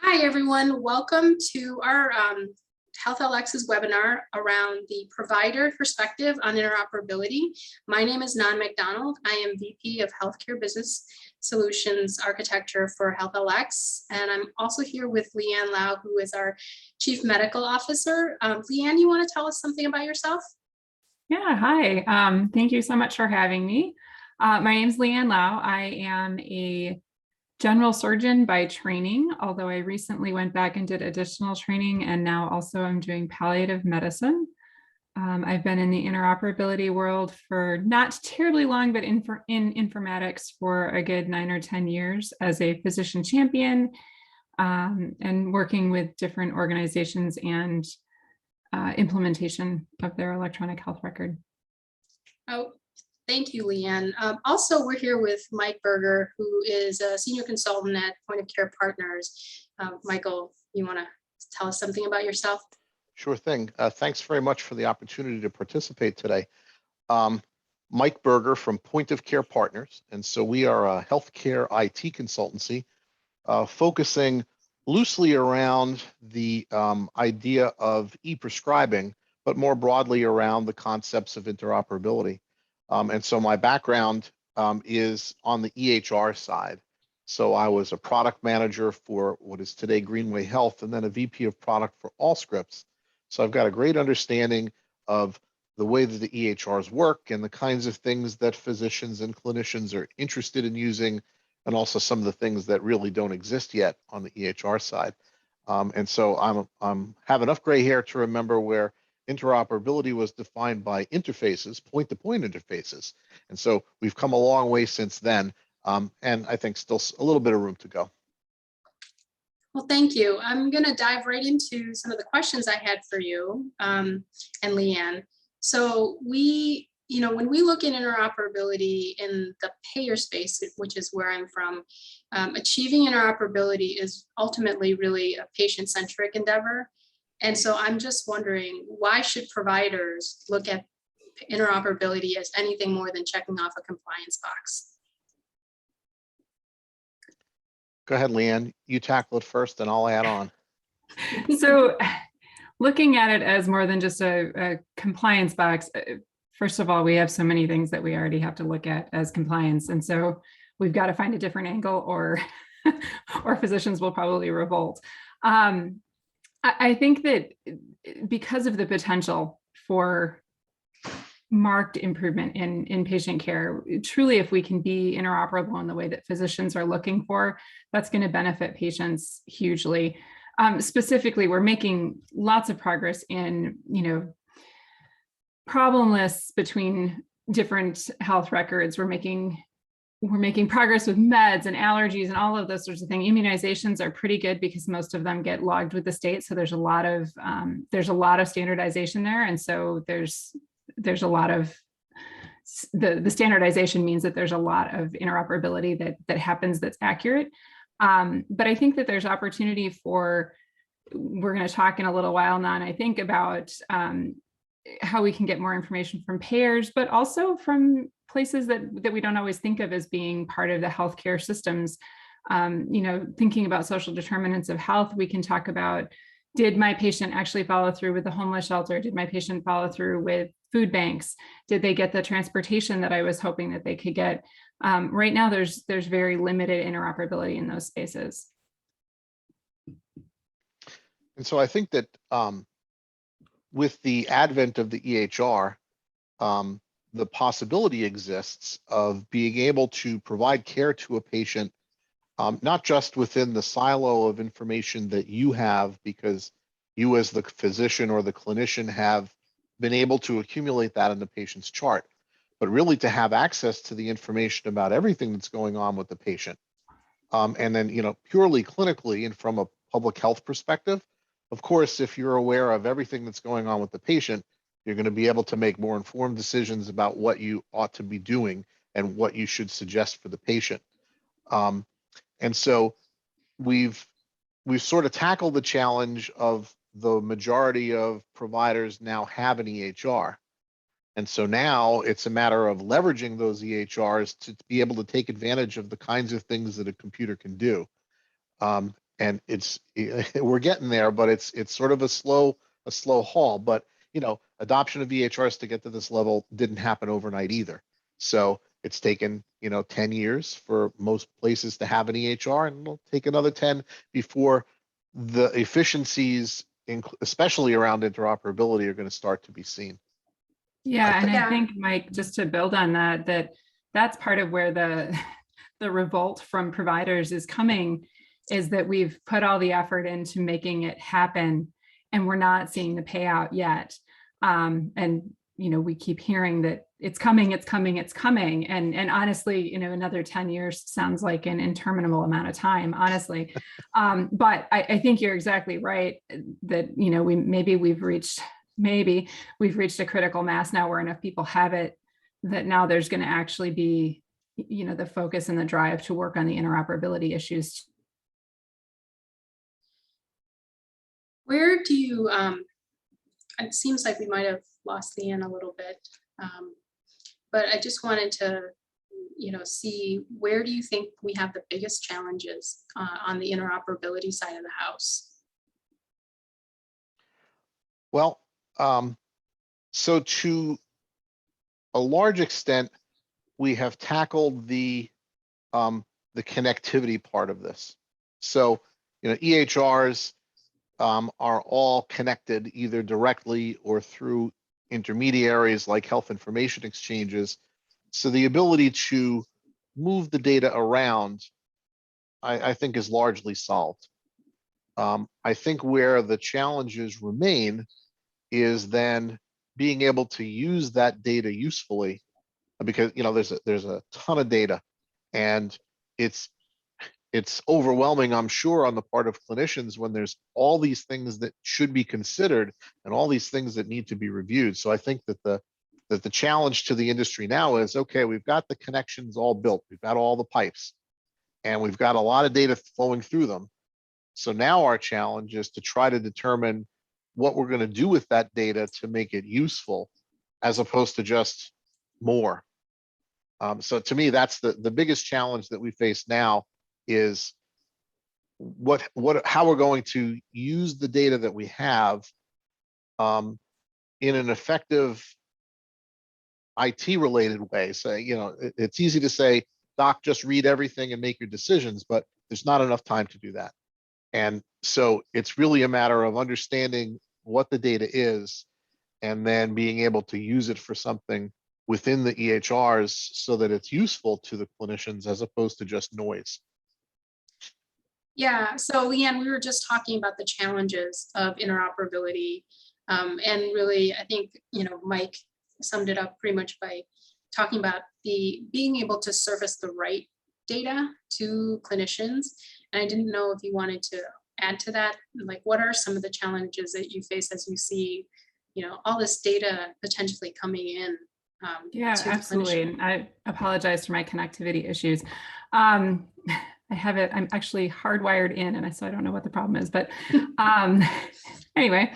Hi, everyone. Welcome to our HealthLX's webinar around the provider perspective on interoperability. My name is Ngan MacDonald. I am VP of Healthcare Business Solutions Architecture for HealthLX. And I'm also here with Leanne Lau, who is our Chief Medical Officer. Leanne, you want to tell us something about yourself? Yeah, hi. Thank you so much for having me. My name is Leanne Lau. I am a general surgeon by training, although I recently went back and did additional training, and now also I'm doing palliative medicine. I've been in the interoperability world for not terribly long, but in informatics for a good 9 or 10 years as a physician champion, and working with different organizations and implementation of their electronic health record. Oh, thank you, Leanne. Also, we're here with Mike Berger, who is a senior consultant at Point of Care Partners. Michael, you want to tell us something about yourself? Sure thing. Thanks very much for the opportunity to participate today. Mike Berger from Point of Care Partners. And so we are a healthcare IT consultancy focusing loosely around the idea of e-prescribing, but more broadly around the concepts of interoperability. And so my background is on the EHR side. So I was a product manager for what is today Greenway Health, and then a VP of product for Allscripts. So I've got a great understanding of the way that the EHRs work and the kinds of things that physicians and clinicians are interested in using, and also some of the things that really don't exist yet on the EHR side. And so I'm have enough gray hair to remember where interoperability was defined by interfaces, point-to-point interfaces. And so we've come a long way since then, and I think still a little bit of room to go. Well, thank you. I'm going to dive right into some of the questions I had for you and Leanne. So when we look at interoperability in the payer space, which is where I'm from, achieving interoperability is ultimately really a patient-centric endeavor. And so I'm just wondering, why should providers look at interoperability as anything more than checking off a compliance box? Go ahead, Leanne. You tackle it first, and I'll add on. So looking at it as more than just a compliance box, first of all, we have so many things that we already have to look at as compliance. And so we've got to find a different angle, or physicians will probably revolt. I think that because of the potential for marked improvement in patient care, truly, if we can be interoperable in the way that physicians are looking for, that's going to benefit patients hugely. Specifically, we're making lots of progress in, problem lists between different health records. We're making progress with meds and allergies and all of those sorts of things. Immunizations are pretty good because most of them get logged with the state. So there's a lot of standardization there. And so there's a lot of the standardization means that there's a lot of interoperability that happens that's accurate. But I think that there's opportunity for, we're going to talk in a little while, Nan, I think, about how we can get more information from payers, but also from places that we don't always think of as being part of the healthcare systems. Thinking about social determinants of health, we can talk about, did my patient actually follow through with the homeless shelter? Did my patient follow through with food banks? Did they get the transportation that I was hoping that they could get? Right now, there's very limited interoperability in those spaces. And so I think that with the advent of the EHR, the possibility exists of being able to provide care to a patient, not just within the silo of information that you have, because you as the physician or the clinician have been able to accumulate that in the patient's chart, but really to have access to the information about everything that's going on with the patient. And then, purely clinically and from a public health perspective, of course, if you're aware of everything that's going on with the patient, you're going to be able to make more informed decisions about what you ought to be doing and what you should suggest for the patient. And so we've sort of tackled the challenge of the majority of providers now have an EHR. And so now it's a matter of leveraging those EHRs to be able to take advantage of the kinds of things that a computer can do. and it's we're getting there, but it's sort of a slow haul. But adoption of EHRs to get to this level didn't happen overnight either. So it's taken 10 years for most places to have an EHR, and it'll take another 10 before the efficiencies, especially around interoperability, are going to start to be seen. Yeah, and Yeah. I think, Mike, just to build on that, that's part of where the revolt from providers is coming, is that we've put all the effort into making it happen, and we're not seeing the payout yet. And we keep hearing that it's coming, it's coming, it's coming, and honestly, another 10 years sounds like an interminable amount of time, honestly. But I think you're exactly right that we've reached a critical mass now where enough people have it that now there's going to actually be the focus and the drive to work on the interoperability issues. Where do you, it seems like we might have lost Leanne a little bit, but I just wanted to, see where do you think we have the biggest challenges on the interoperability side of the house? Well, so to a large extent, we have tackled the connectivity part of this. So, EHRs are all connected either directly or through intermediaries like health information exchanges. So the ability to move the data around, I think, is largely solved. I think where the challenges remain is then being able to use that data usefully, because there's a ton of data, and it's overwhelming, I'm sure, on the part of clinicians when there's all these things that should be considered and all these things that need to be reviewed. So I think that the challenge to the industry now is, okay, we've got the connections all built, we've got all the pipes, and we've got a lot of data flowing through them. So now our challenge is to try to determine what we're going to do with that data to make it useful, as opposed to just more. So to me, that's the biggest challenge that we face now, is how we're going to use the data that we have in an effective IT related way. So, it's easy to say, doc, just read everything and make your decisions, but there's not enough time to do that. And so it's really a matter of understanding what the data is and then being able to use it for something within the EHRs so that it's useful to the clinicians as opposed to just noise. Yeah, so Leanne, we were just talking about the challenges of interoperability. And really, I think, Mike summed it up pretty much by talking about being able to surface the right data to clinicians. And I didn't know if you wanted to add to that, like what are some of the challenges that you face as you see, all this data potentially coming in? Yeah, to absolutely. And I apologize for my connectivity issues. I have it, I'm actually hardwired in, and so I don't know what the problem is, but anyway,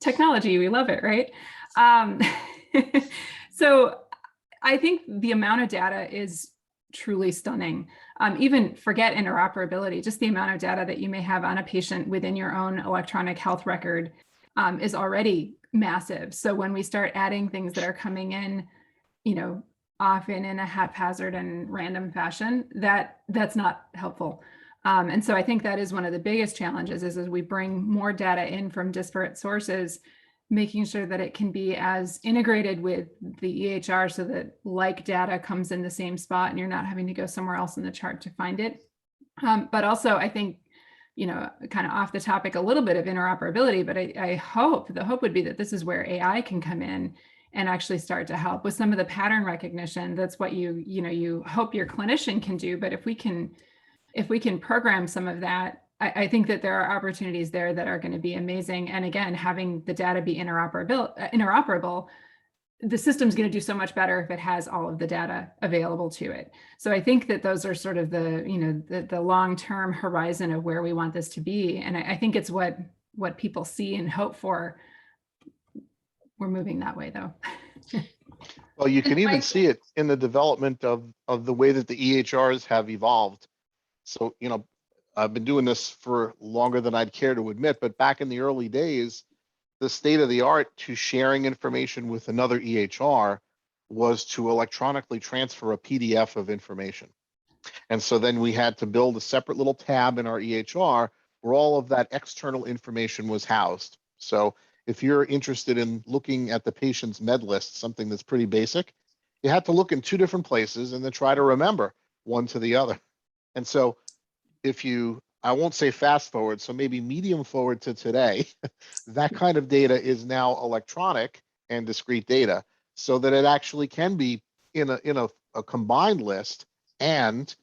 technology, we love it, right? So I think the amount of data is truly stunning. Even forget interoperability, just the amount of data that you may have on a patient within your own electronic health record is already massive. So when we start adding things that are coming in, often in a haphazard and random fashion, that's not helpful. And so I think that is one of the biggest challenges is as we bring more data in from disparate sources, making sure that it can be as integrated with the EHR so that like data comes in the same spot and you're not having to go somewhere else in the chart to find it. But also I think, kind of off the topic a little bit of interoperability, but I hope, the hope would be that this is where AI can come in and actually start to help with some of the pattern recognition. That's what you hope your clinician can do. But if we can program some of that, I think that there are opportunities there that are going to be amazing. And again, having the data be interoperable, the system's going to do so much better if it has all of the data available to it. So I think that those are sort of the long-term horizon of where we want this to be. And I think it's what people see and hope for. We're moving that way, though. Well, you can even see it in the development of the way that the EHRs have evolved. So, I've been doing this for longer than I'd care to admit, but back in the early days, the state of the art to sharing information with another EHR was to electronically transfer a PDF of information. And so then we had to build a separate little tab in our EHR where all of that external information was housed. So if you're interested in looking at the patient's med list, something that's pretty basic, you had to look in two different places and then try to remember one to the other. And so if you, I won't say fast forward, so maybe medium forward to today, that kind of data is now electronic and discrete data so that it actually can be in a combined list. And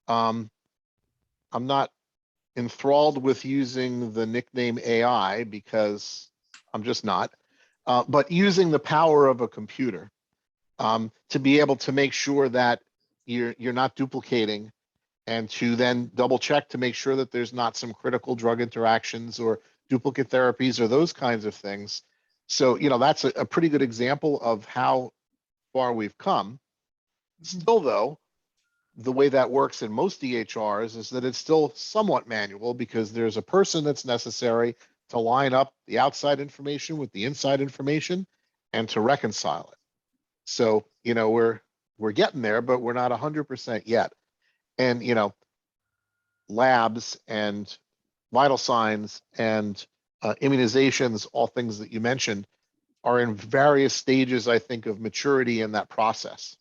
I'm not enthralled with using the nickname AI because I'm just not, but using the power of a computer to be able to make sure that you're not duplicating, and to then double check to make sure that there's not some critical drug interactions or duplicate therapies or those kinds of things. So, that's a pretty good example of how far we've come. Still, though, the way that works in most EHRs is that it's still somewhat manual because there's a person that's necessary to line up the outside information with the inside information and to reconcile it. So, we're getting there, but we're not 100% yet. And, labs and vital signs and immunizations, all things that you mentioned, are in various stages, I think, of maturity in that process.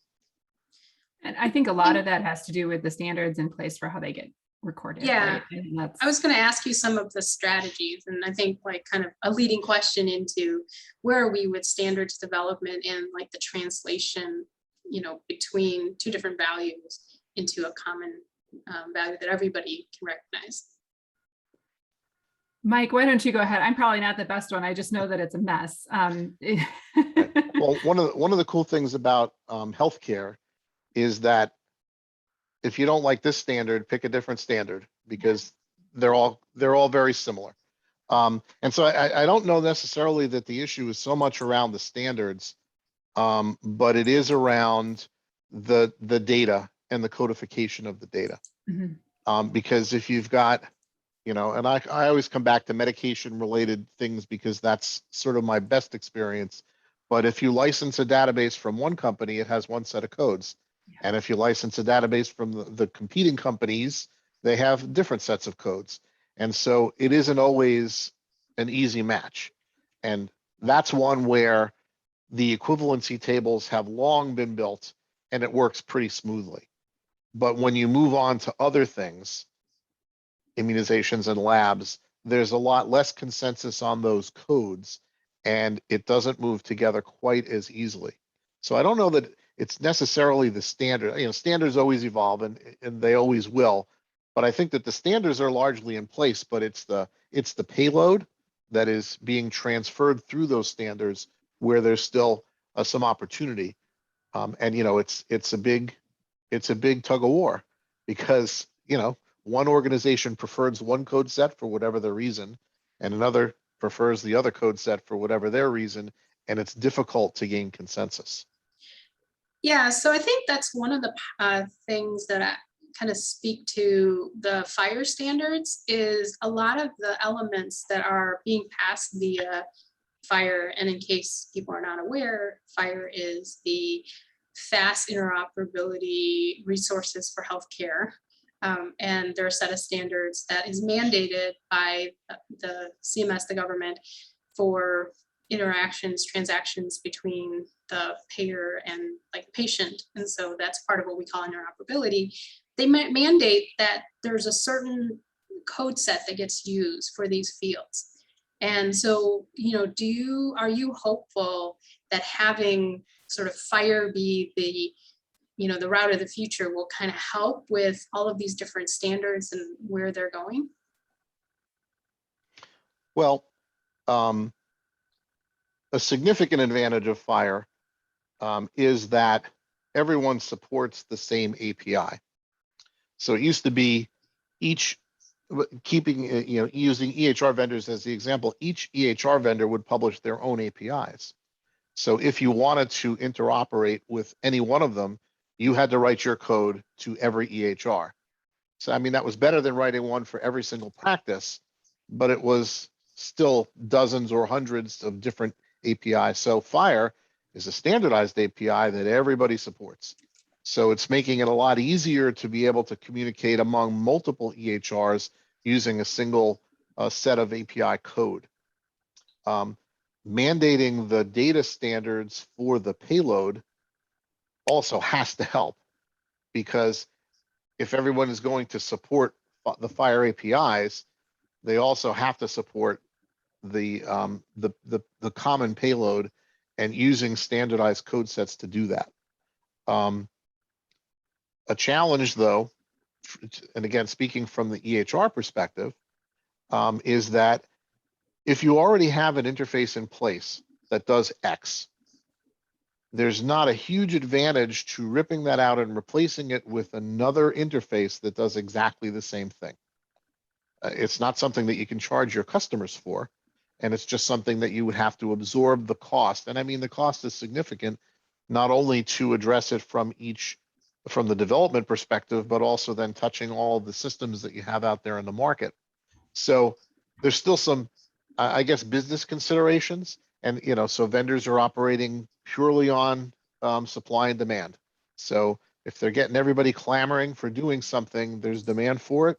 And I think a lot of that has to do with the standards in place for how they get recorded. Yeah. Right? I was going to ask you some of the strategies, and I think like kind of a leading question into where are we with standards development and like the translation, between two different values into a common value that everybody can recognize. Mike, why don't you go ahead? I'm probably not the best one. I just know that it's a mess. Right. Well, one of the cool things about healthcare is that if you don't like this standard, pick a different standard because they're all very similar. And so I don't know necessarily that the issue is so much around the standards, but it is around the data and the codification of the data. Mm-hmm. Because if you've got, and I always come back to medication related things because that's sort of my best experience. But if you license a database from one company, it has one set of codes. Yeah. And if you license a database from the competing companies, they have different sets of codes. And so it isn't always an easy match. And that's one where the equivalency tables have long been built and it works pretty smoothly. But when you move on to other things, immunizations and labs, there's a lot less consensus on those codes and it doesn't move together quite as easily. So I don't know that it's necessarily the standard. Standards always evolve and they always will. But I think that the standards are largely in place, but it's the payload that is being transferred through those standards where there's still some opportunity. And it's a big tug of war because one organization prefers one code set for whatever the reason, and another prefers the other code set for whatever their reason, and it's difficult to gain consensus. Yeah, so I think that's one of the things that I kind of speak to the FHIR standards is a lot of the elements that are being passed via FHIR, and in case people are not aware, FHIR is the fast interoperability resources for healthcare. And there are a set of standards that is mandated by the CMS, the government, for transactions between the payer and like patient. And so that's part of what we call interoperability. They mandate that there's a certain code set that gets used for these fields. And so, are you hopeful that having sort of FHIR be the route of the future will kind of help with all of these different standards and where they're going? Well, a significant advantage of FHIR is that everyone supports the same API. So it used to be using EHR vendors as the example, each EHR vendor would publish their own APIs. So if you wanted to interoperate with any one of them, you had to write your code to every EHR. So, I mean, that was better than writing one for every single practice, but it was still dozens or hundreds of different APIs. So FHIR is a standardized API that everybody supports. So it's making it a lot easier to be able to communicate among multiple EHRs using a single set of API code. Mandating the data standards for the payload also has to help, because if everyone is going to support the FHIR APIs, they also have to support the common payload and using standardized code sets to do that. A challenge, though, and again, speaking from the EHR perspective, is that if you already have an interface in place that does X, there's not a huge advantage to ripping that out and replacing it with another interface that does exactly the same thing. It's not something that you can charge your customers for, and it's just something that you would have to absorb the cost. And I mean, the cost is significant, not only to address it from the development perspective, but also then touching all the systems that you have out there in the market. So there's still some, I guess, business considerations. And, so vendors are operating purely on supply and demand. So if they're getting everybody clamoring for doing something, there's demand for it,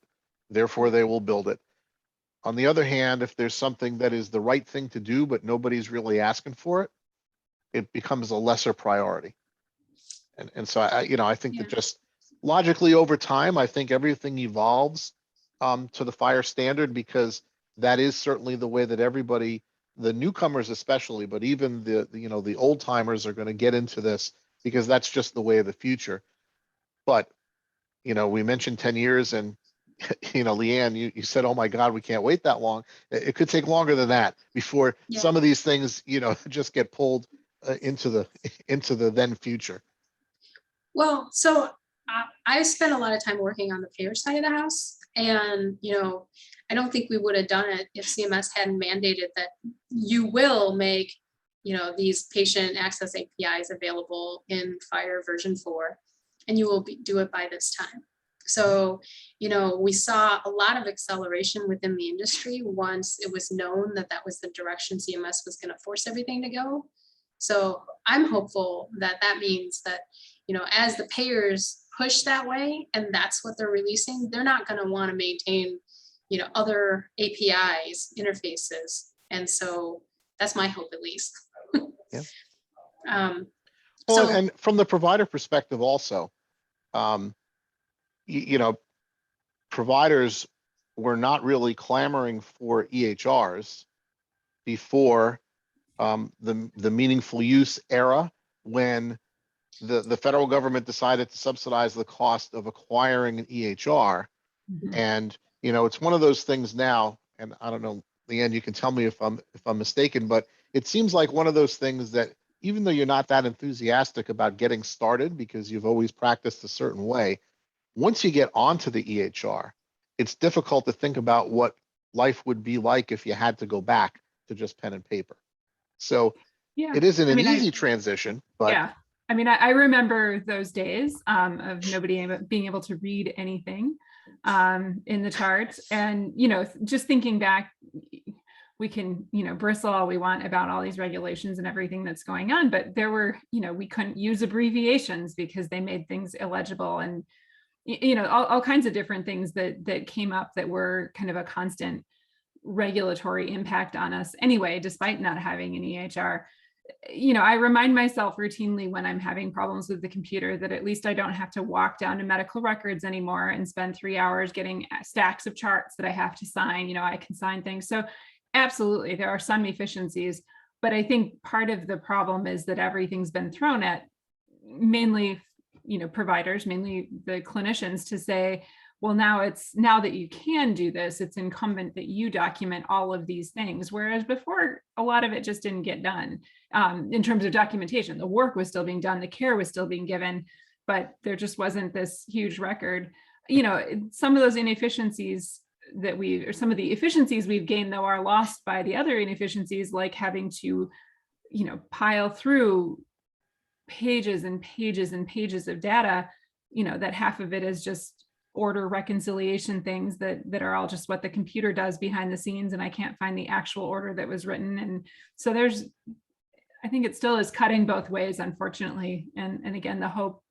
therefore they will build it. On the other hand, if there's something that is the right thing to do, but nobody's really asking for it, it becomes a lesser priority. And so I think that just logically over time, I think everything evolves to the FHIR standard, because that is certainly the way that everybody, the newcomers especially, but even the old timers are going to get into this, because that's just the way of the future. But we mentioned 10 years, and Leanne, you said, oh my God, we can't wait that long. It could take longer than that before some of these things, just get pulled into the then future. Well, so I spent a lot of time working on the payer side of the house, and I don't think we would have done it if CMS hadn't mandated that you will make these patient access APIs available in FHIR version 4, and you will do it by this time. So we saw a lot of acceleration within the industry once it was known that that was the direction CMS was going to force everything to go. So I'm hopeful that that means that as the payers push that way, and that's what they're releasing, they're not going to want to maintain, other APIs, interfaces. And so that's my hope, at least. Yeah. So, and from the provider perspective also, providers were not really clamoring for EHRs before the meaningful use era, when the federal government decided to subsidize the cost of acquiring an EHR. Mhm. And it's one of those things now, and I don't know, Leanne, you can tell me if I'm mistaken, but it seems like one of those things that even though you're not that enthusiastic about getting started because you've always practiced a certain way, once you get onto the EHR, it's difficult to think about what life would be like if you had to go back to just pen and paper. So it isn't an easy transition, but yeah. I mean, I remember those days of nobody being able to read anything in the charts. And, just thinking back, we can, bristle all we want about all these regulations and everything that's going on, but there were, we couldn't use abbreviations because they made things illegible, and, all kinds of different things that came up that were kind of a constant regulatory impact on us anyway, despite not having an EHR. I remind myself routinely when I'm having problems with the computer that at least I don't have to walk down to medical records anymore and spend 3 hours getting stacks of charts that I have to sign. I can sign things. So absolutely, there are some efficiencies, but I think part of the problem is that everything's been thrown at mainly, providers, mainly the clinicians, to say, well, now that you can do this, it's incumbent that you document all of these things. Whereas before, a lot of it just didn't get done in terms of documentation. The work was still being done, the care was still being given, but there just wasn't this huge record. Some of those inefficiencies some of the efficiencies we've gained, though, are lost by the other inefficiencies, like having to, pile through pages and pages and pages of data, that half of it is just order reconciliation things that are all just what the computer does behind the scenes, and I can't find the actual order that was written. And so I think it still is cutting both ways, unfortunately. And again, the hope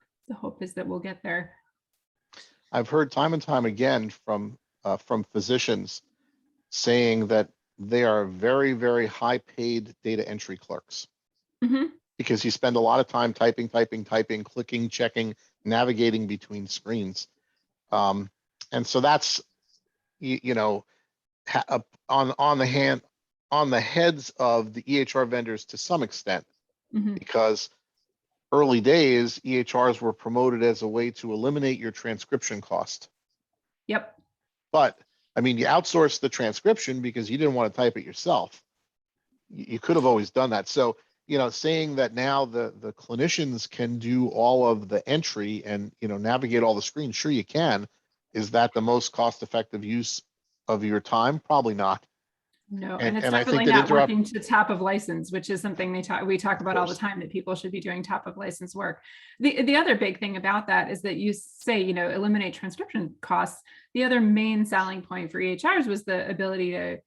is that we'll get there. I've heard time and time again from physicians saying that they are very, very high paid data entry clerks, because you spend a lot of time typing, clicking, checking, navigating between screens. And so that's, on the heads of the EHR vendors to some extent, because early days, EHRs were promoted as a way to eliminate your transcription cost. Yep. But I mean, you outsourced the transcription because you didn't want to type it yourself. You could have always done that. So, saying that now the clinicians can do all of the entry and, navigate all the screens, sure you can. Is that the most cost-effective use of your time? Probably not. No, and it's I think definitely that not working to top of license, which is something we talk about all the course. time, that people should be doing top of license work. The other big thing about that is that you say, eliminate transcription costs. The other main selling point for EHRs was the ability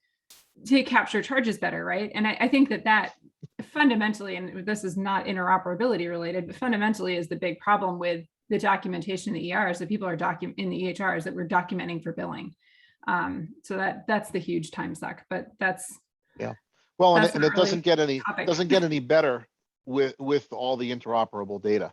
to capture charges better, right? And I think that fundamentally, and this is not interoperability related, but fundamentally is the big problem with the documentation in the ERs, that people are in the EHRs that we're documenting for billing. So that's the huge time suck, but that's, yeah. Well, that's and it doesn't get any better with all the interoperable data,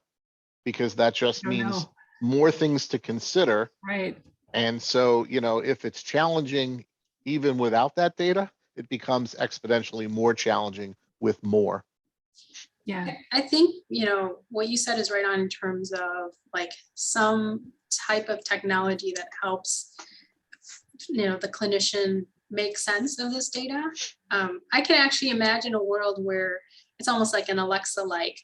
because that just means more things to consider. Right. And so, if it's challenging even without that data, it becomes exponentially more challenging with more. Yeah, I think, what you said is right on in terms of like some type of technology that helps, the clinician make sense of this data. I can actually imagine a world where it's almost like an Alexa-like,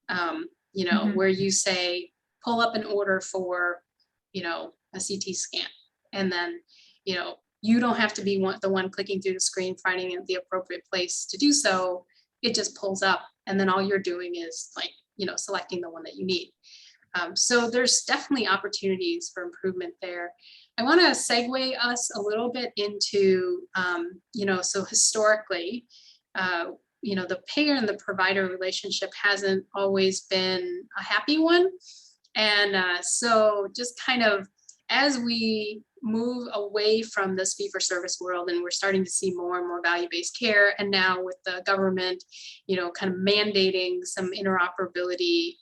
where you say, pull up an order for, a CT scan. And then, you don't have to be the one clicking through the screen, finding the appropriate place to do so. It just pulls up. And then all you're doing is like, selecting the one that you need. So there's definitely opportunities for improvement there. I want to segue us a little bit into, so historically, the payer and the provider relationship hasn't always been a happy one. And so just kind of as we move away from this fee-for-service world, and we're starting to see more and more value-based care, and now with the government, kind of mandating some interoperability,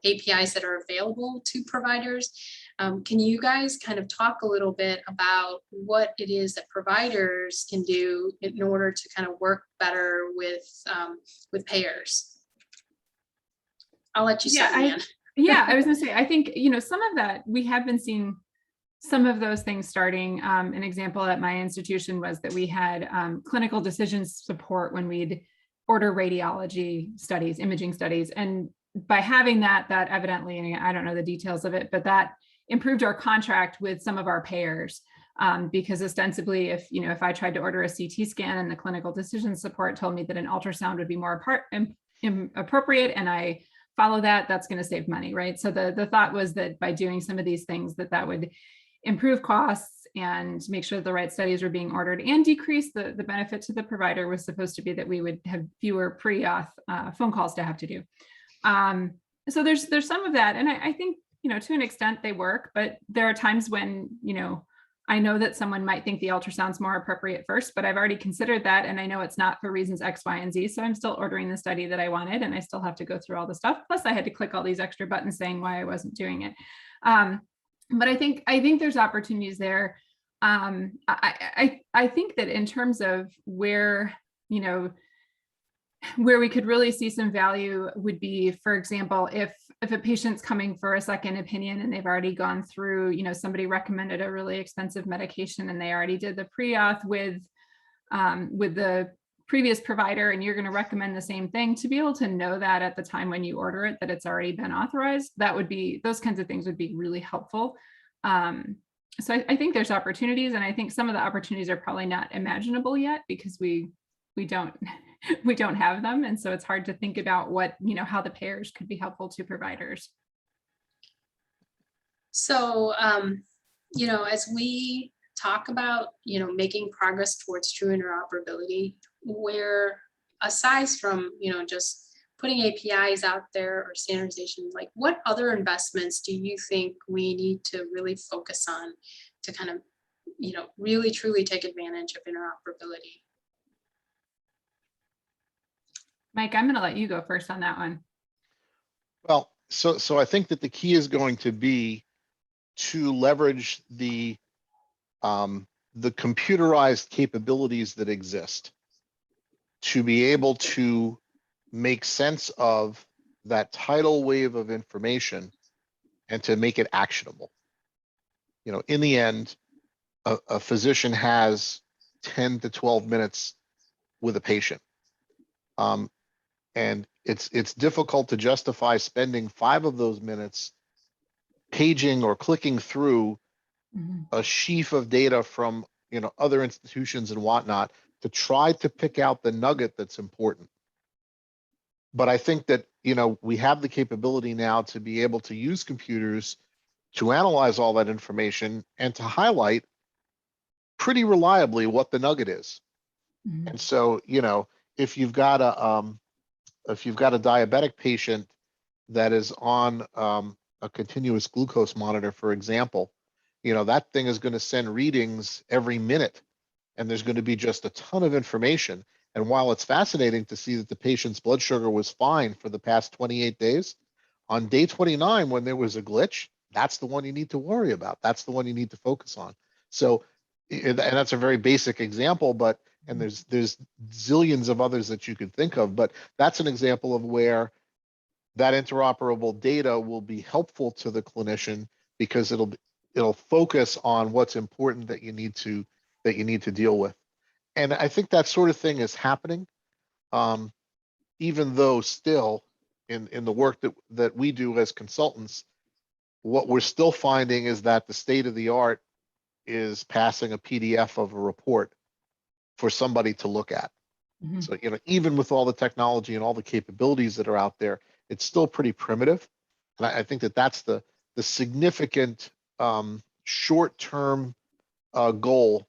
APIs that are available to providers. Can you guys kind of talk a little bit about what it is that providers can do in order to kind of work better with payers? I'll let you start, Ngan. I was going to say, I think, some of that, we have been seeing some of those things starting. An example at my institution was that we had clinical decisions support when we'd order radiology studies, imaging studies. And by having that evidently, and I don't know the details of it, but that improved our contract with some of our payers. Because ostensibly, if I tried to order a CT scan and the clinical decision support told me that an ultrasound would be more appropriate, and I follow that, that's going to save money, right? So the thought was that by doing some of these things, that would improve costs and make sure the right studies were being ordered and decrease the benefit to the provider was supposed to be that we would have fewer pre-auth phone calls to have to do. So there's some of that. And I think, to an extent they work, but there are times when, I know that someone might think the ultrasound's more appropriate first, but I've already considered that. And I know it's not for reasons X, Y, and Z. So I'm still ordering the study that I wanted, and I still have to go through all the stuff. Plus I had to click all these extra buttons saying why I wasn't doing it. But I think there's opportunities there. I think that in terms of where we could really see some value would be, for example, if a patient's coming for a second opinion and they've already gone through, somebody recommended a really expensive medication and they already did the pre-auth with the previous provider, and you're going to recommend the same thing, to be able to know that at the time when you order it, that it's already been authorized, those kinds of things would be really helpful. So I think there's opportunities, and I think some of the opportunities are probably not imaginable yet because we don't have them. And so it's hard to think about how the payers could be helpful to providers. So, as we talk about, making progress towards true interoperability, where aside from, just putting APIs out there or standardization, like what other investments do you think we need to really focus on to kind of, really truly take advantage of interoperability? Mike, I'm going to let you go first on that one. Well, so I think that the key is going to be to leverage the computerized capabilities that exist to be able to make sense of that tidal wave of information and to make it actionable. In the end, a physician has 10 to 12 minutes with a patient. And it's difficult to justify spending 5 of those minutes paging or clicking through a sheaf of data from other institutions and whatnot to try to pick out the nugget that's important. But I think that we have the capability now to be able to use computers to analyze all that information and to highlight pretty reliably what the nugget is. And so if you've got a diabetic patient that is on a continuous glucose monitor, for example, that thing is going to send readings every minute, and there's going to be just a ton of information. And while it's fascinating to see that the patient's blood sugar was fine for the past 28 days, on day 29, when there was a glitch, that's the one you need to worry about. That's the one you need to focus on. So, and that's a very basic example, but and there's zillions of others that you could think of, but that's an example of where that interoperable data will be helpful to the clinician because it'll focus on what's important that you need to deal with. And I think that sort of thing is happening, even though still in the work that we do as consultants, what we're still finding is that the state of the art is passing a PDF of a report for somebody to look at. So, even with all the technology and all the capabilities that are out there, it's still pretty primitive. And I think that that's the significant short-term goal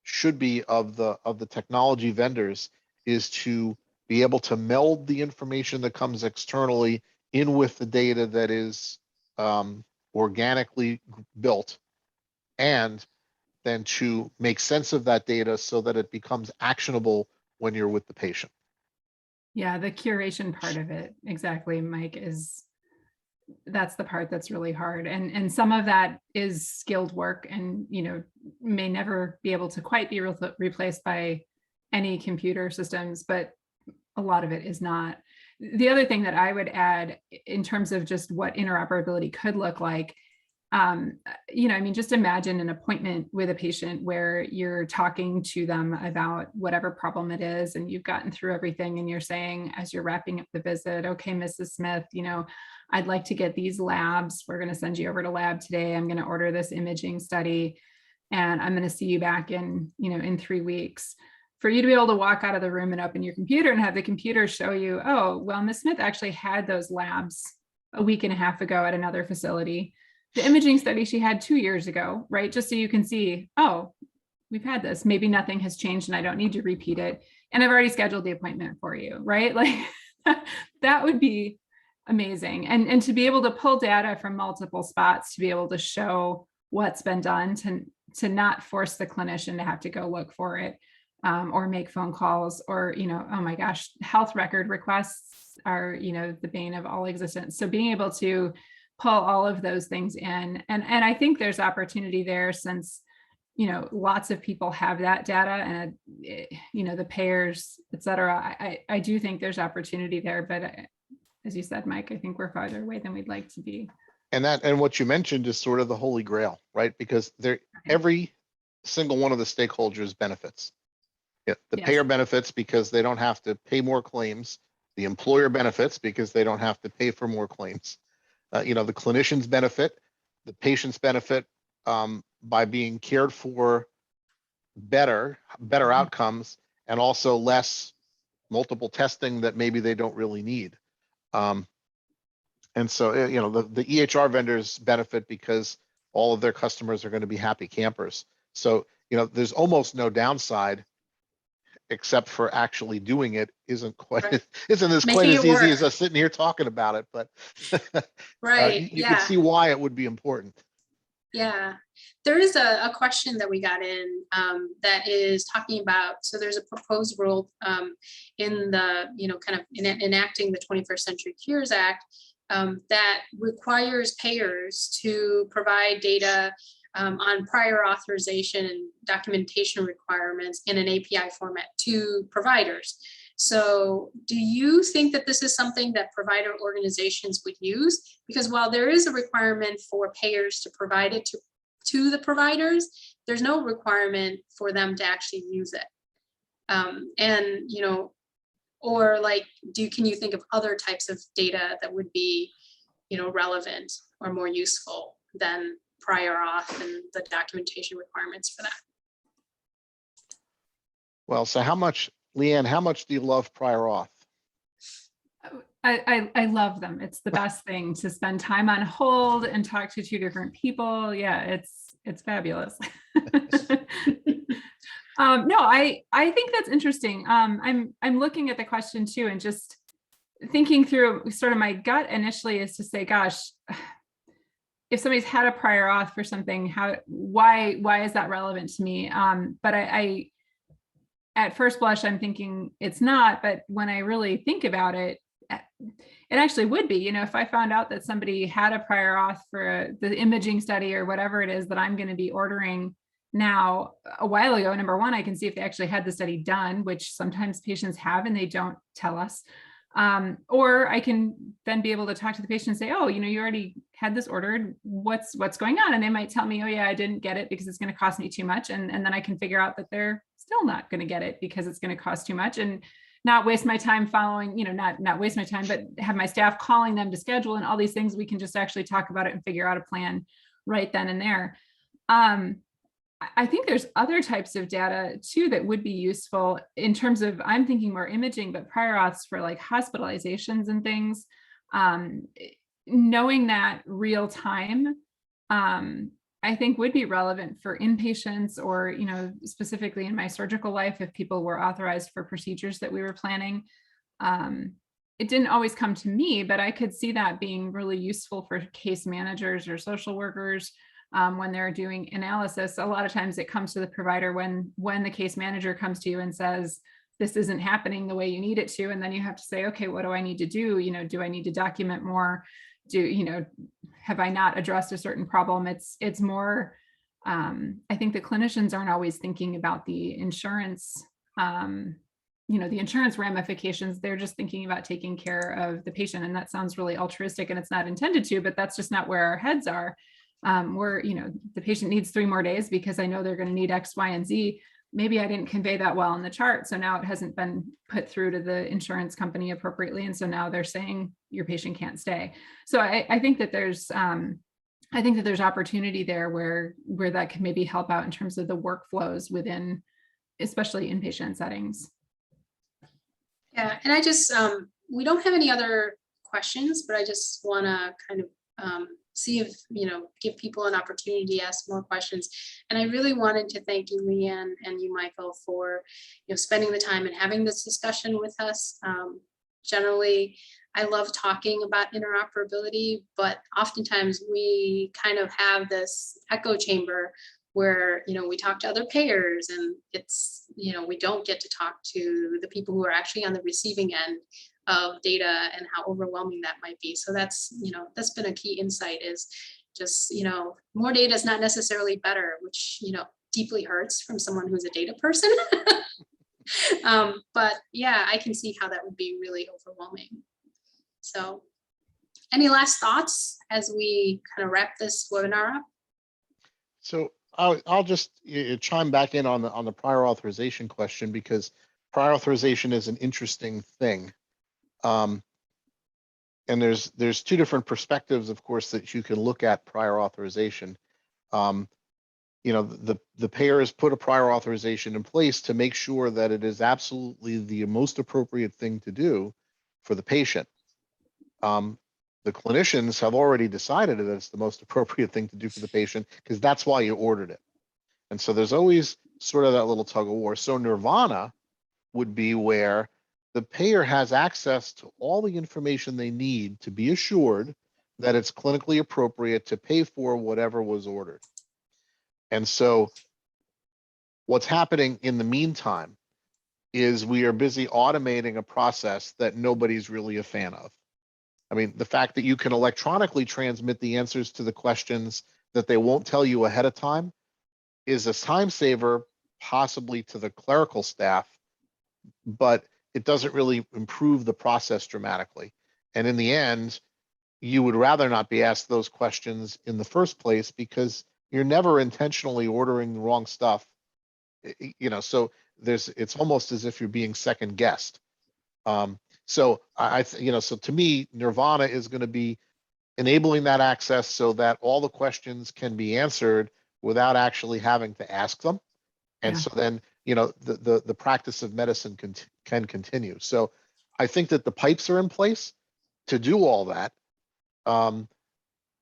should be of the technology vendors, is to be able to meld the information that comes externally in with the data that is organically built, and then to make sense of that data so that it becomes actionable when you're with the patient. Yeah, the curation part of it, exactly, Mike, that's the part that's really hard. And some of that is skilled work and, may never be able to quite be replaced by any computer systems, but a lot of it is not. The other thing that I would add in terms of just what interoperability could look like, just imagine an appointment with a patient where you're talking to them about whatever problem it is, and you've gotten through everything, and you're saying, as you're wrapping up the visit, okay, Mrs. Smith, I'd like to get these labs. We're going to send you over to lab today. I'm going to order this imaging study, and I'm going to see you back in 3 weeks. For you to be able to walk out of the room and open your computer and have the computer show you, oh, well, Ms. Smith actually had those labs a week and a half ago at another facility. The imaging study she had 2 years ago, right? Just so you can see, oh, we've had this. Maybe nothing has changed and I don't need to repeat it. And I've already scheduled the appointment for you, right? Like that would be amazing. And to be able to pull data from multiple spots, to be able to show what's been done, to not force the clinician to have to go look for it, or make phone calls, or, oh my gosh, health record requests are, the bane of all existence. So being able to pull all of those things in, and I think there's opportunity there, since, lots of people have that data, and, the payers, et cetera. I do think there's opportunity there, but as you said, Mike, I think we're farther away than we'd like to be. And what you mentioned is sort of the Holy Grail, right? Because every single one of the stakeholders benefits. Yeah, the payer benefits because they don't have to pay more claims. The employer benefits because they don't have to pay for more claims. The clinicians benefit, the patients benefit by being cared for better outcomes, and also less multiple testing that maybe they don't really need. And so, the EHR vendors benefit because all of their customers are going to be happy campers. So, you know, there's almost no downside except for actually doing it isn't quite Right. isn't as quite Making as it easy work. as us sitting here talking about it, but Right. you can see why it would be important. Yeah, there is a question that we got in that is talking about, so there's a proposed rule in the, kind of enacting the 21st Century Cures Act that requires payers to provide data on prior authorization and documentation requirements in an API format to providers. So do you think that this is something that provider organizations would use? Because while there is a requirement for payers to provide it to the providers, there's no requirement for them to actually use it. Or like, can you think of other types of data that would be, relevant or more useful than prior auth and the documentation requirements for that? Well, so Leanne, how much do you love prior auth? I love them. It's the best thing to spend time on hold and talk to two different people. Yeah, it's fabulous. No, I think that's interesting. I'm looking at the question too, and just thinking through, sort of my gut initially is to say, gosh, if somebody's had a prior auth for something, why is that relevant to me? But I at first blush, I'm thinking it's not, but when I really think about it, it actually would be. If I found out that somebody had a prior auth for the imaging study or whatever it is that I'm going to be ordering now, a while ago, number one, I can see if they actually had the study done, which sometimes patients have and they don't tell us. Or I can then be able to talk to the patient and say, oh, you already had this ordered. What's going on? And they might tell me, oh yeah, I didn't get it because it's going to cost me too much. And then I can figure out that they're still not going to get it because it's going to cost too much, and not waste my time following, not waste my time, but have my staff calling them to schedule and all these things. We can just actually talk about it and figure out a plan right then and there. I think there's other types of data too that would be useful in terms of, I'm thinking more imaging, but prior auths for like hospitalizations and things. Knowing that real time, I think would be relevant for inpatients or, specifically in my surgical life, if people were authorized for procedures that we were planning. It didn't always come to me, but I could see that being really useful for case managers or social workers. When they're doing analysis, a lot of times it comes to the provider when the case manager comes to you and says, this isn't happening the way you need it to. And then you have to say, okay, what do I need to do? Do I need to document more? Have I not addressed a certain problem? It's more, I think the clinicians aren't always thinking about the insurance, the insurance ramifications. They're just thinking about taking care of the patient. And that sounds really altruistic and it's not intended to, but that's just not where our heads are. Where, the patient needs 3 more days because I know they're going to need X, Y, and Z. Maybe I didn't convey that well in the chart. So now it hasn't been put through to the insurance company appropriately. And so now they're saying your patient can't stay. So I think that there's opportunity there where that can maybe help out in terms of the workflows within, especially inpatient settings. Yeah, and I just, we don't have any other questions, but I just want to kind of see if, give people an opportunity to ask more questions. And I really wanted to thank you, Leanne, and you, Michael, for, spending the time and having this discussion with us. Generally, I love talking about interoperability, but oftentimes we kind of have this echo chamber where, we talk to other payers and it's, we don't get to talk to the people who are actually on the receiving end of data and how overwhelming that might be. So that's, that's been a key insight, is just, more data is not necessarily better, which, deeply hurts from someone who's a data person. But yeah, I can see how that would be really overwhelming. So any last thoughts as we kind of wrap this webinar up? So I'll just chime back in on the prior authorization question, because prior authorization is an interesting thing. And there's 2 different perspectives, of course, that you can look at prior authorization. The payers put a prior authorization in place to make sure that it is absolutely the most appropriate thing to do for the patient. the clinicians have already decided that it's the most appropriate thing to do for the patient because that's why you ordered it. And so there's always sort of that little tug of war. So nirvana would be where the payer has access to all the information they need to be assured that it's clinically appropriate to pay for whatever was ordered. And so what's happening in the meantime is we are busy automating a process that nobody's really a fan of. I mean, the fact that you can electronically transmit the answers to the questions that they won't tell you ahead of time is a time saver, possibly to the clerical staff, but it doesn't really improve the process dramatically. And in the end, you would rather not be asked those questions in the first place because you're never intentionally ordering the wrong stuff. So it's almost as if you're being second guessed. So so to me, nirvana is going to be enabling that access so that all the questions can be answered without actually having to ask them. And so then, the practice of medicine can continue. So I think that the pipes are in place to do all that.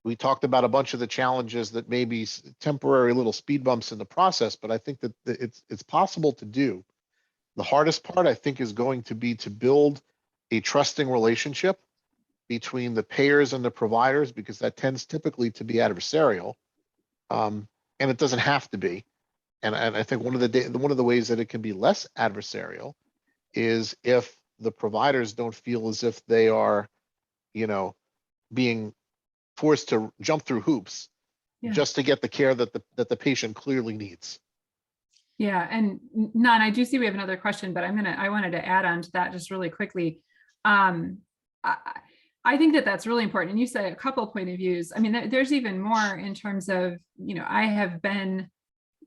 We talked about a bunch of the challenges that may be temporary little speed bumps in the process, but I think that it's possible to do. The hardest part, I think, is going to be to build a trusting relationship between the payers and the providers, because that tends typically to be adversarial, and it doesn't have to be. And I think one of the ways that it can be less adversarial is if the providers don't feel as if they are, being forced to jump through hoops just to get the care that the patient clearly needs. Yeah, and Ngan, I do see we have another question, but I wanted to add on to that just really quickly. I think that that's really important. And you said a couple of point of views. I mean, there's even more in terms of, I have been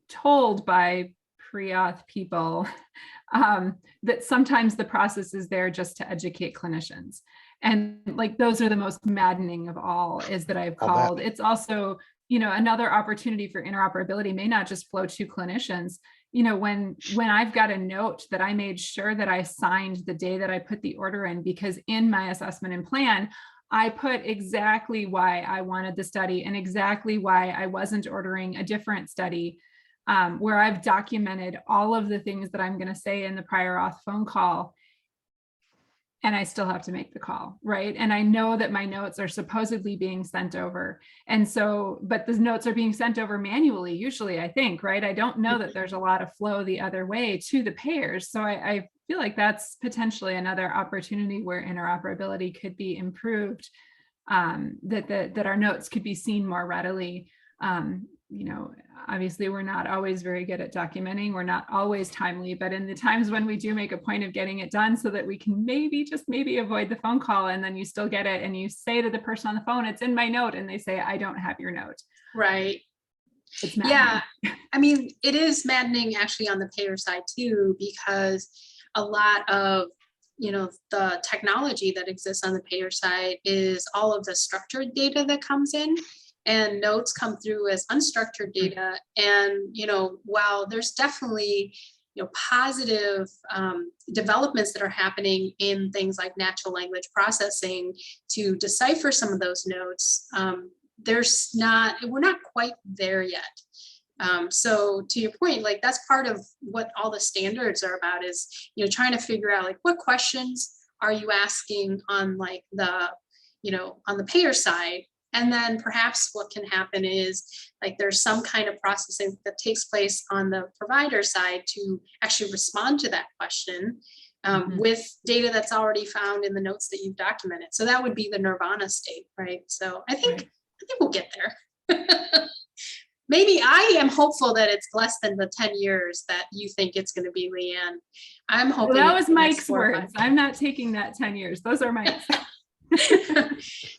told by pre-auth people that sometimes the process is there just to educate clinicians. And like, those are the most maddening of all, is that I've called. It's also, another opportunity for interoperability may not just flow to clinicians. When I've got a note that I made sure that I signed the day that I put the order in, because in my assessment and plan, I put exactly why I wanted the study and exactly why I wasn't ordering a different study, where I've documented all of the things that I'm going to say in the prior auth phone call. And I still have to make the call, right? And I know that my notes are supposedly being sent over. And so, but the notes are being sent over manually, usually, I think, right? I don't know that there's a lot of flow the other way to the payers. So I feel like that's potentially another opportunity where interoperability could be improved, that our notes could be seen more readily. Obviously we're not always very good at documenting. We're not always timely, but in the times when we do make a point of getting it done so that we can maybe avoid the phone call, and then you still get it and you say to the person on the phone, it's in my note, and they say, I don't have your note. Right. It's maddening. Yeah. I mean, it is maddening actually on the payer side too, because a lot of, the technology that exists on the payer side is all of the structured data that comes in. And notes come through as unstructured data. And, while there's definitely, positive developments that are happening in things like natural language processing to decipher some of those notes, we're not quite there yet. So to your point, like, that's part of what all the standards are about, is, trying to figure out, like, what questions are you asking on, like, the, on the payer side. And then perhaps what can happen is, like, there's some kind of processing that takes place on the provider side to actually respond to that question with data that's already found in the notes that you've documented. So that would be the nirvana state, right? So I think we'll get there. Maybe I am hopeful that it's less than the 10 years that you think it's going to be, Leanne. I'm hoping. Well, that was Mike's words. I'm not taking that 10 years. Those are Mike's.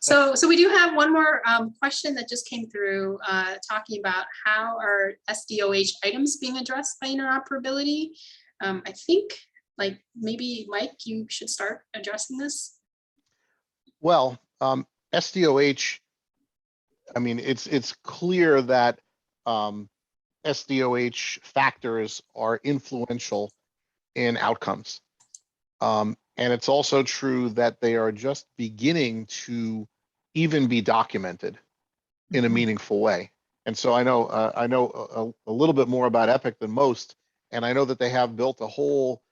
So we do have one more question that just came through, talking about how are SDOH items being addressed by interoperability. I think, like, maybe Mike, you should start addressing this. Well, SDOH, I mean, it's clear that SDOH factors are influential in outcomes. And it's also true that they are just beginning to even be documented in a meaningful way. And so I know a little bit more about Epic than most, and I know that they have built a whole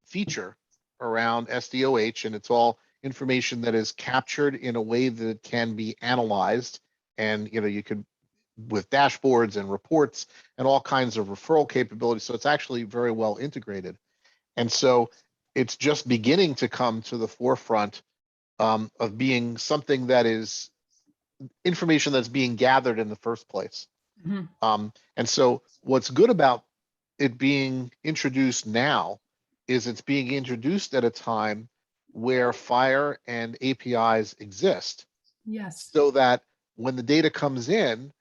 feature around SDOH, and it's all information that is captured in a way that can be analyzed, and you could, with dashboards and reports and all kinds of referral capabilities. So it's actually very well integrated. And so it's just beginning to come to the forefront of being something that is information that's being gathered in the first place. And so what's good about it being introduced now is it's being introduced at a time where FHIR and APIs exist. Yes. So that when the data comes in,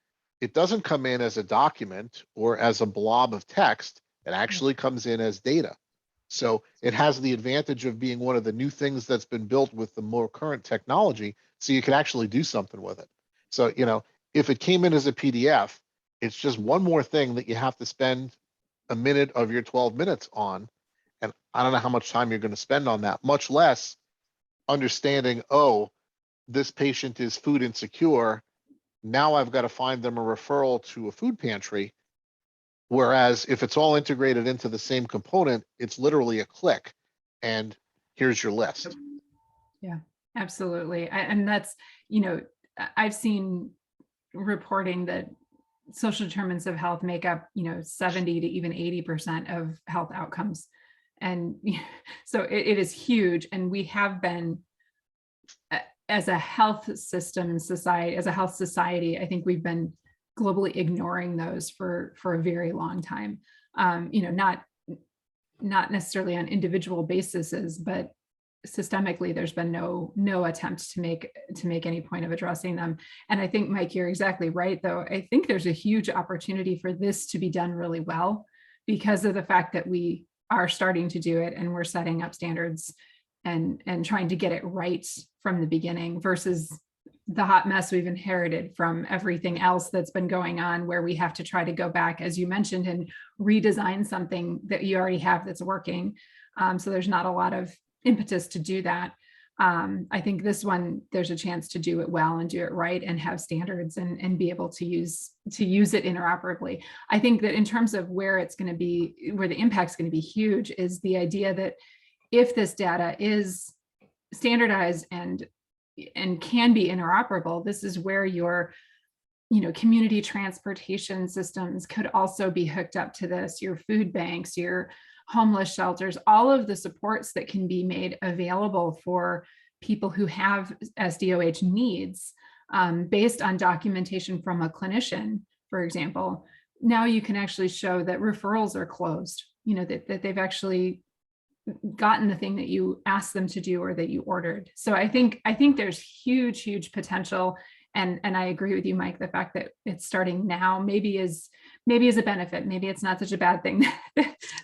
it doesn't come in as a document or as a blob of text. It actually comes in as data. So it has the advantage of being one of the new things that's been built with the more current technology, so you can actually do something with it. So, if it came in as a PDF, it's just one more thing that you have to spend a minute of your 12 minutes on. And I don't know how much time you're going to spend on that, much less understanding, oh, this patient is food insecure. Now I've got to find them a referral to a food pantry. Whereas if it's all integrated into the same component, it's literally a click and here's your list. Yeah, absolutely. And that's, I've seen reporting that social determinants of health make up, 70 to even 80% of health outcomes. And so it is huge. And we have been, as a health system society, as a health society, I think we've been globally ignoring those for a very long time. Not necessarily on individual bases, but systemically, there's been no attempt to make any point of addressing them. And I think, Mike, you're exactly right, though. I think there's a huge opportunity for this to be done really well because of the fact that we are starting to do it and we're setting up standards and trying to get it right from the beginning versus the hot mess we've inherited from everything else that's been going on, where we have to try to go back, as you mentioned, and redesign something that you already have that's working. So there's not a lot of impetus to do that. I think this one, there's a chance to do it well and do it right and have standards and be able to use it interoperably. I think that in terms of where it's going to be, where the impact's going to be huge, is the idea that if this data is standardized and can be interoperable, this is where your community transportation systems could also be hooked up to this, your food banks, your homeless shelters, all of the supports that can be made available for people who have SDOH needs based on documentation from a clinician, for example. Now you can actually show that referrals are closed, that they've actually gotten the thing that you asked them to do or that you ordered. So I think there's huge potential. And I agree with you, Mike, the fact that it's starting now maybe is a benefit. Maybe it's not such a bad thing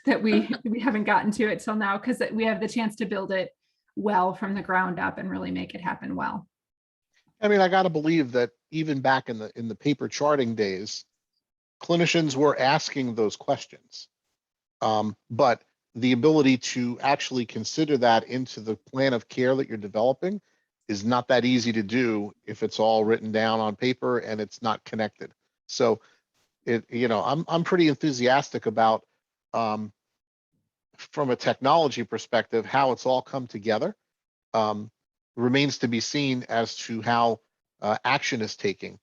that we haven't gotten to it till now, because we have the chance to build it well from the ground up and really make it happen well. I mean, I got to believe that even back in the paper charting days, clinicians were asking those questions. But the ability to actually consider that into the plan of care that you're developing is not that easy to do if it's all written down on paper and it's not connected. So I'm pretty enthusiastic about from a technology perspective how it's all come together. Remains to be seen as to how action is taking.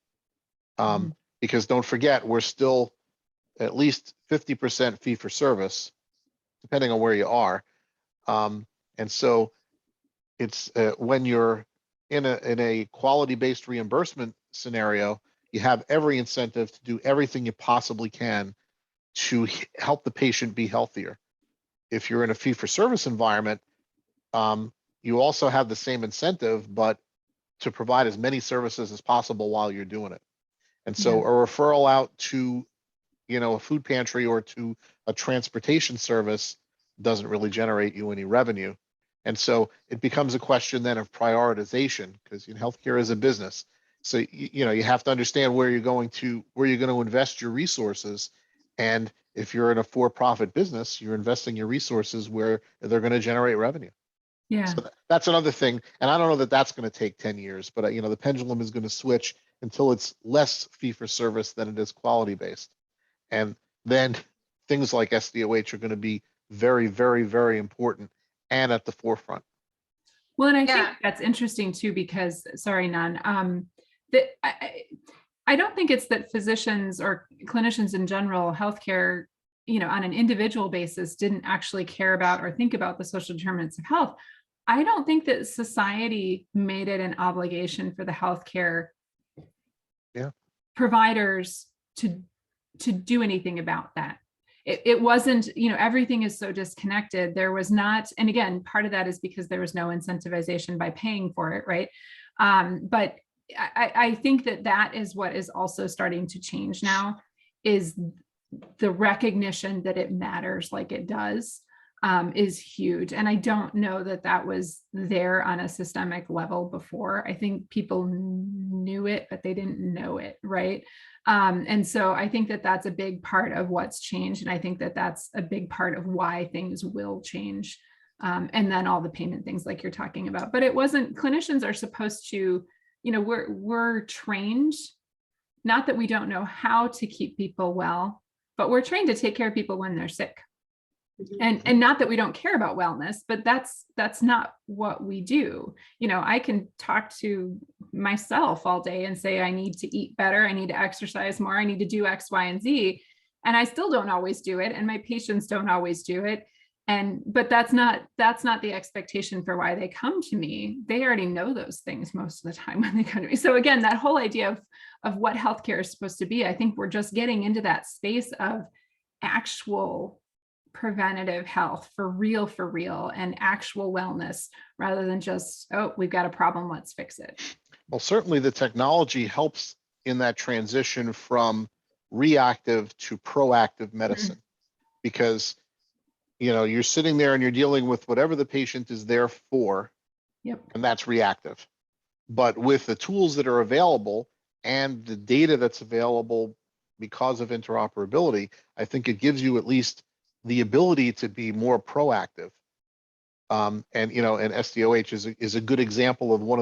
Because don't forget, we're still at least 50% fee for service, depending on where you are. And so it's when you're in a quality-based reimbursement scenario, you have every incentive to do everything you possibly can to help the patient be healthier. If you're in a fee-for-service environment, you also have the same incentive, but to provide as many services as possible while you're doing it. And so a referral out to a food pantry or to a transportation service doesn't really generate you any revenue. And so it becomes a question then of prioritization, because healthcare is a business. So you have to understand where you're going to invest your resources. And if you're in a for-profit business, you're investing your resources where they're going to generate revenue. Yeah. So that's another thing. And I don't know that that's going to take 10 years, but the pendulum is going to switch until it's less fee for service than it is quality based. And then things like SDOH are going to be very, very, very important and at the forefront. Well, and I Yeah. think that's interesting too, because, sorry, Ngan, that I don't think it's that physicians or clinicians in general, healthcare, on an individual basis, didn't actually care about or think about the social determinants of health. I don't think that society made it an obligation for the healthcare providers to do anything about that. It wasn't, everything is so disconnected. There was not, and again, part of that is because there was no incentivization by paying for it, right? But I think that is what is also starting to change now, is the recognition that it matters like it does, is huge. And I don't know that was there on a systemic level before. I think people knew it, but they didn't know it, right? And so I think that's a big part of what's changed. And I think that's a big part of why things will change. And then all the payment things like you're talking about. But it wasn't, clinicians are supposed to, we're trained, not that we don't know how to keep people well, but we're trained to take care of people when they're sick. And not that we don't care about wellness, but that's not what we do. I can talk to myself all day and say, I need to eat better. I need to exercise more. I need to do X, Y, and Z. And I still don't always do it. And my patients don't always do it. But that's not the expectation for why they come to me. They already know those things most of the time when they come to me. So again, that whole idea of what healthcare is supposed to be, I think we're just getting into that space of actual preventative health for real and actual wellness, rather than just, oh, we've got a problem, let's fix it. Well, certainly the technology helps in that transition from reactive to proactive medicine, because you're sitting there and you're dealing with whatever the patient is there for, and that's reactive. But with the tools that are available and the data that's available because of interoperability, I think it gives you at least the ability to be more proactive. And SDOH is a good example of one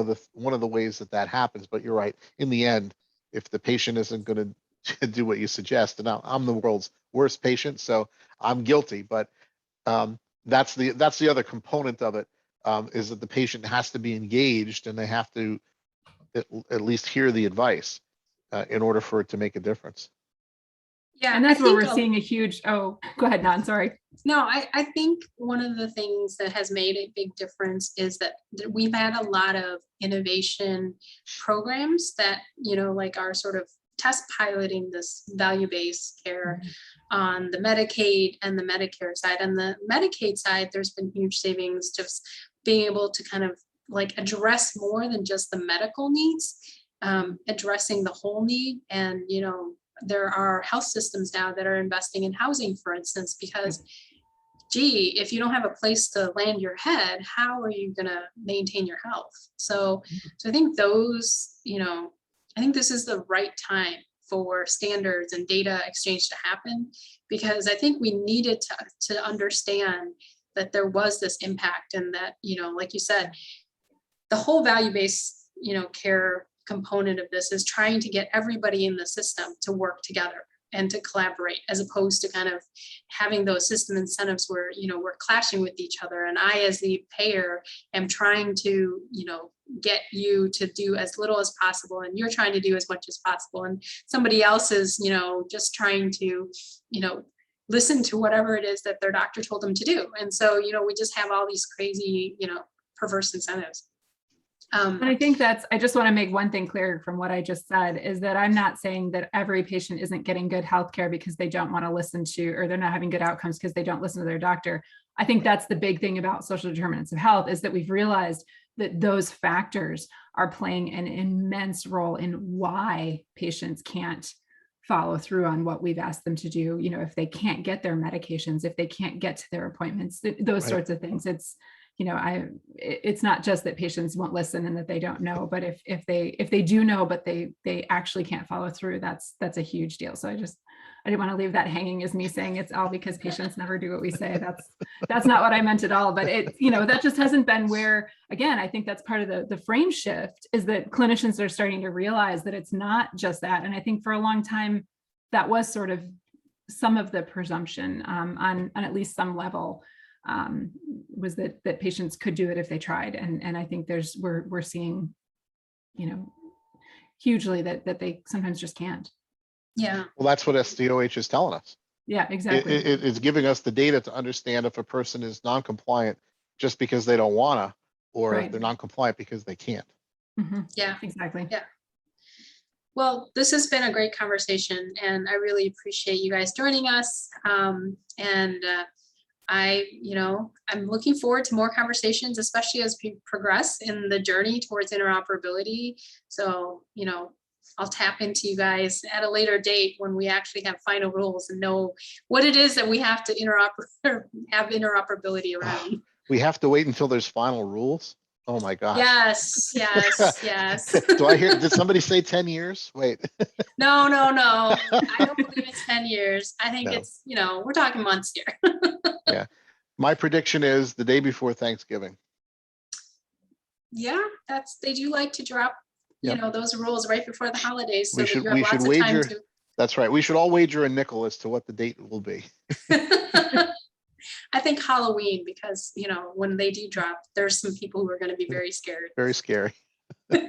of the ways that happens. But you're right. In the end, if the patient isn't going to do what you suggest, and I'm the world's worst patient, so I'm guilty. But that's the other component of it, is that the patient has to be engaged and they have to at least hear the advice in order for it to make a difference. Yeah, and that's where we're seeing a huge, go ahead, Nan, sorry. No, I think one of the things that has made a big difference is that we've had a lot of innovation programs that, like are sort of test piloting this value-based care on the Medicaid and the Medicare side. And the Medicaid side, there's been huge savings just being able to kind of like address more than just the medical needs, addressing the whole need. And, there are health systems now that are investing in housing, for instance, because, gee, if you don't have a place to land your head, how are you going to maintain your health? So I think I think this is the right time for standards and data exchange to happen, because I think we needed to understand that there was this impact, and that, like you said, the whole value-based, care component of this is trying to get everybody in the system to work together and to collaborate, as opposed to kind of having those system incentives where, we're clashing with each other. And I, as the payer, am trying to, get you to do as little as possible, and you're trying to do as much as possible. And somebody else is, just trying to, listen to whatever it is that their doctor told them to do. And so, we just have all these crazy, perverse incentives. And I think I just want to make one thing clear from what I just said, is that I'm not saying that every patient isn't getting good healthcare because they don't want to listen to, or they're not having good outcomes because they don't listen to their doctor. I think that's the big thing about social determinants of health, is that we've realized that those factors are playing an immense role in why patients can't follow through on what we've asked them to do. If they can't get their medications, if they can't get to their appointments, those sorts of things. It's not just that patients won't listen and that they don't know, but if they do know, but they actually can't follow through, that's a huge deal. So I didn't want to leave that hanging as me saying it's all because patients never do what we say. That's not what I meant at all. But it, that just hasn't been where, again, I think that's part of the frame shift, is that clinicians are starting to realize that it's not just that. And I think for a long time, that was sort of some of the presumption on at least some level, was that patients could do it if they tried. And I think we're seeing, hugely that they sometimes just can't. Yeah. Well, that's what SDOH is telling us. Yeah, exactly. It's giving us the data to understand if a person is non-compliant just because they don't wanna, or if they're non-compliant because they can't. Mm-hmm. Yeah, exactly. Yeah. Well, this has been a great conversation, and I really appreciate you guys joining us. I'm looking forward to more conversations, especially as we progress in the journey towards interoperability. So, I'll tap into you guys at a later date when we actually have final rules and know what it is that we have to have interoperability around. We have to wait until there's final rules. Oh my gosh. Yes. Did somebody say 10 years? Wait. No. I don't believe it's 10 years. I think it's, we're talking months here. Yeah. My prediction is the day before Thanksgiving. Yeah, they do like to drop, those rules right before the holidays. So We should wager. That's right. We should all wager a nickel as to what the date will be. I think Halloween, because, when they do drop, there's some people who are going to be very scared. Very scary. All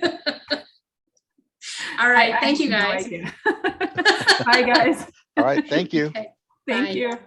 right. Thank you, guys. Bye, guys. All right. Thank you. Okay, Thank bye. you.